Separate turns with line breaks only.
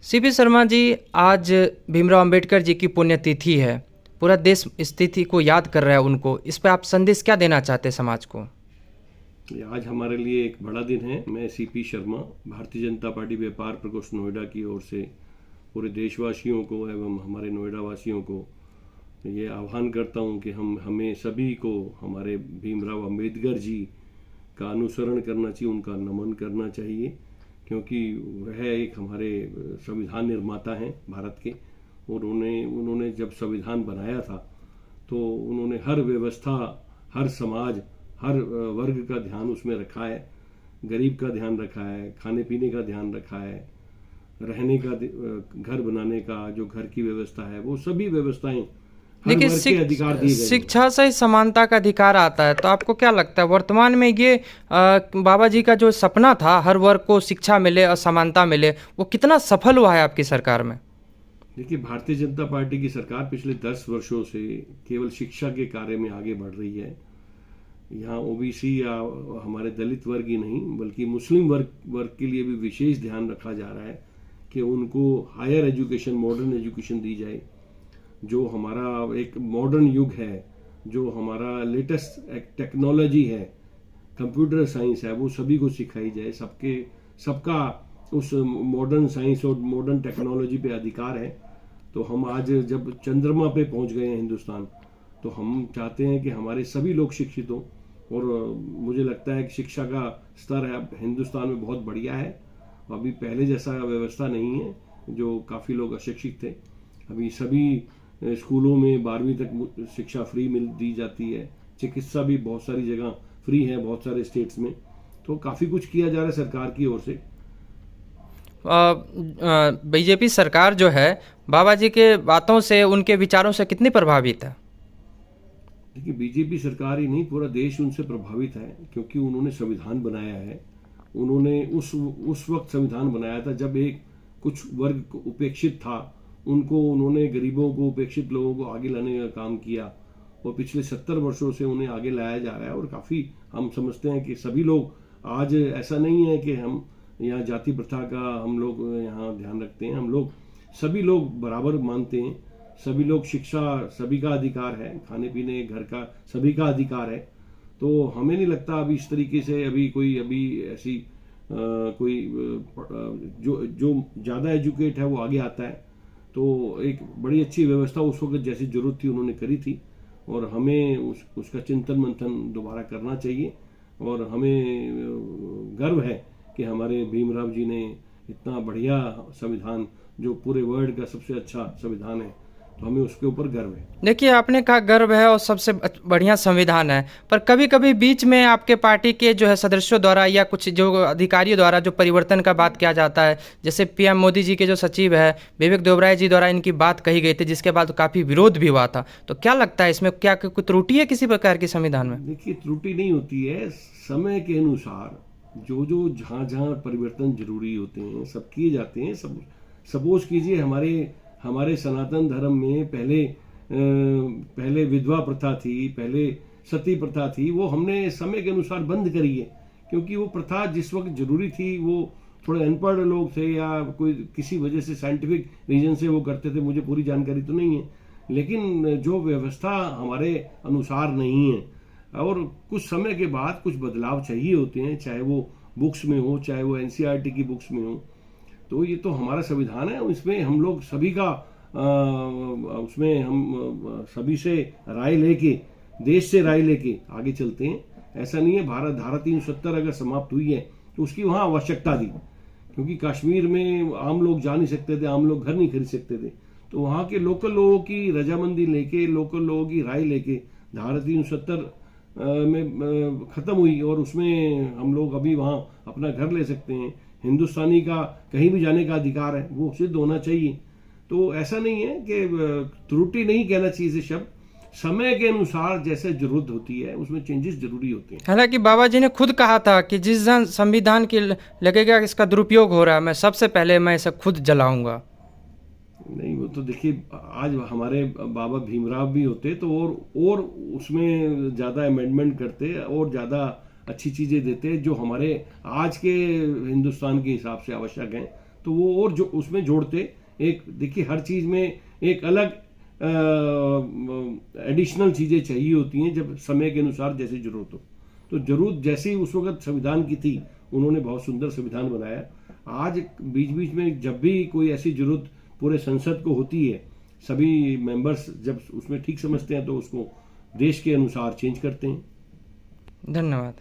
CP Sharma ji, आज भीमराव अंबेडकर जी की पुण्यतिथि है। पूरा देश इस तिथि को याद कर रहा है उनको। इस पे आप संदेश क्या देना चाहते हैं समाज को?
आज हमारे लिए एक बड़ा दिन है। मैं सीपी शर्मा, भारतीय जनता पार्टी व्यापार प्रकोष्ठ नोएडा की ओर से पूरे देशवासियों को एवं हमारे नोएडा वासियों को ये आह्वान करता हूँ कि हमें सभी को हमारे भीमराव अंबेडकर जी का अनुसरण करना चाहिए, उनका नमन करना चाहिए, क्योंकि वह एक हमारे संविधान निर्माता हैं भारत के। और उन्होंने जब संविधान बनाया था तो उन्होंने हर व्यवस्था, हर समाज, हर वर्ग का ध्यान उसमें रखा है। गरीब का ध्यान रखा है, खाने पीने का ध्यान रखा है, रहने का, घर बनाने का, जो घर की व्यवस्था है, वो सभी व्यवस्थाएं हर वर्ग के अधिकार दिए गए।
शिक्षा से ही समानता का अधिकार आता है। तो आपको क्या लगता है वर्तमान में ये बाबा जी का जो सपना था हर वर्ग को शिक्षा मिले और समानता मिले, वो कितना सफल हुआ है आपकी सरकार में?
देखिए, भारतीय जनता पार्टी की सरकार पिछले 10 वर्षों से केवल शिक्षा के कार्य में आगे बढ़ रही है। यहाँ ओबीसी या हमारे दलित वर्ग ही नहीं बल्कि मुस्लिम वर्ग के लिए भी विशेष ध्यान रखा जा रहा है कि उनको हायर एजुकेशन, मॉडर्न एजुकेशन दी जाए। जो हमारा एक मॉडर्न युग है, जो हमारा लेटेस्ट टेक्नोलॉजी है, कंप्यूटर साइंस है, वो सभी को सिखाई जाए। सबका उस मॉडर्न साइंस और मॉडर्न टेक्नोलॉजी पे अधिकार है। तो हम आज जब चंद्रमा पे पहुंच गए हैं हिंदुस्तान, तो हम चाहते हैं कि हमारे सभी लोग शिक्षित हों। और मुझे लगता है कि शिक्षा का स्तर है अब हिंदुस्तान में बहुत बढ़िया है। अभी पहले जैसा व्यवस्था नहीं है, जो काफ़ी लोग अशिक्षित थे। अभी सभी स्कूलों में 12वीं तक शिक्षा फ्री दी जाती है। चिकित्सा भी बहुत सारी जगह फ्री है, बहुत सारे स्टेट्स में। तो काफ़ी कुछ किया जा रहा है सरकार की ओर से।
बीजेपी सरकार जो है बाबा जी के बातों से, उनके विचारों से कितनी प्रभावित है?
देखिए, बीजेपी सरकार ही नहीं, पूरा देश उनसे प्रभावित है, क्योंकि उन्होंने संविधान बनाया है। उन्होंने उस वक्त संविधान बनाया था जब एक कुछ वर्ग उपेक्षित था। उन्होंने गरीबों को, उपेक्षित लोगों को आगे लाने का काम किया। और पिछले 70 वर्षों से उन्हें आगे लाया जा रहा है। और काफ़ी हम समझते हैं कि सभी लोग, आज ऐसा नहीं है कि हम यहाँ जाति प्रथा का हम लोग यहाँ ध्यान रखते हैं। हम लोग सभी लोग बराबर मानते हैं। सभी लोग, शिक्षा सभी का अधिकार है, खाने पीने, घर का सभी का अधिकार है। तो हमें नहीं लगता अभी इस तरीके से अभी ऐसी कोई जो ज़्यादा एजुकेट है वो आगे आता है। तो एक बड़ी अच्छी व्यवस्था उस वक्त जैसी जरूरत थी उन्होंने करी थी। और हमें उसका चिंतन मंथन दोबारा करना चाहिए। और हमें गर्व है कि हमारे भीमराव जी ने इतना बढ़िया संविधान, जो पूरे वर्ल्ड का सबसे अच्छा संविधान है, तो हमें उसके ऊपर गर्व है।
देखिए, आपने कहा गर्व है और सबसे बढ़िया संविधान है, पर कभी कभी बीच में आपके पार्टी के जो है सदस्यों द्वारा या कुछ जो अधिकारियों द्वारा जो परिवर्तन का बात किया जाता है, जैसे पीएम मोदी जी के जो सचिव है विवेक देवराय जी द्वारा इनकी बात कही गई थी, जिसके बाद काफ़ी विरोध भी हुआ था। तो क्या लगता है इसमें क्या कोई त्रुटि है किसी प्रकार की संविधान में?
देखिए, त्रुटि नहीं होती है। समय के अनुसार जो जहाँ परिवर्तन जरूरी होते हैं सब किए जाते हैं। सपोज कीजिए, हमारे सनातन धर्म में पहले विधवा प्रथा थी, पहले सती प्रथा थी। वो हमने समय के अनुसार बंद करी है, क्योंकि वो प्रथा जिस वक्त जरूरी थी, वो थोड़े अनपढ़ लोग थे या कोई किसी वजह से, साइंटिफिक रीजन से वो करते थे। मुझे पूरी जानकारी तो नहीं है, लेकिन जो व्यवस्था हमारे अनुसार नहीं है और कुछ समय के बाद कुछ बदलाव चाहिए होते हैं, चाहे वो बुक्स में हो, चाहे वो एनसीईआरटी की बुक्स में हो। तो ये तो हमारा संविधान है, इसमें हम लोग सभी का उसमें हम सभी से राय लेके, देश से राय लेके आगे चलते हैं। ऐसा नहीं है भारत धारा 370 अगर समाप्त हुई है तो उसकी वहाँ आवश्यकता थी, क्योंकि कश्मीर में आम लोग जा नहीं सकते थे, आम लोग घर नहीं खरीद सकते थे। तो वहाँ के लोकल लोगों की रजामंदी लेके, लोकल लोगों की राय लेके धारा 370 में ख़त्म हुई और उसमें हम लोग अभी वहाँ अपना घर ले सकते हैं। हिंदुस्तानी का कहीं भी जाने का अधिकार है, वो सिद्ध होना चाहिए। तो ऐसा नहीं है कि त्रुटि नहीं कहना चाहिए इसे शब्द। समय के अनुसार जैसे जरूरत होती है उसमें चेंजेस जरूरी होते हैं।
हालांकि बाबा जी ने खुद कहा था कि जिस जन संविधान की लगेगा कि इसका दुरुपयोग हो रहा है, मैं सबसे पहले मैं इसे खुद जलाऊंगा।
नहीं, वो तो देखिए, आज हमारे बाबा भीमराव भी होते तो और उसमें ज़्यादा अमेंडमेंट करते और ज़्यादा अच्छी चीज़ें देते जो हमारे आज के हिंदुस्तान के हिसाब से आवश्यक हैं। तो वो और जो उसमें जोड़ते। एक देखिए, हर चीज में एक अलग एडिशनल चीजें चाहिए होती हैं जब समय के अनुसार जैसी जरूरत हो। तो जरूरत जैसी उस वक्त संविधान की थी, उन्होंने बहुत सुंदर संविधान बनाया। आज बीच बीच में जब भी कोई ऐसी जरूरत पूरे संसद को होती है, सभी मेंबर्स जब उसमें ठीक समझते हैं तो उसको देश के अनुसार चेंज करते हैं।
धन्यवाद।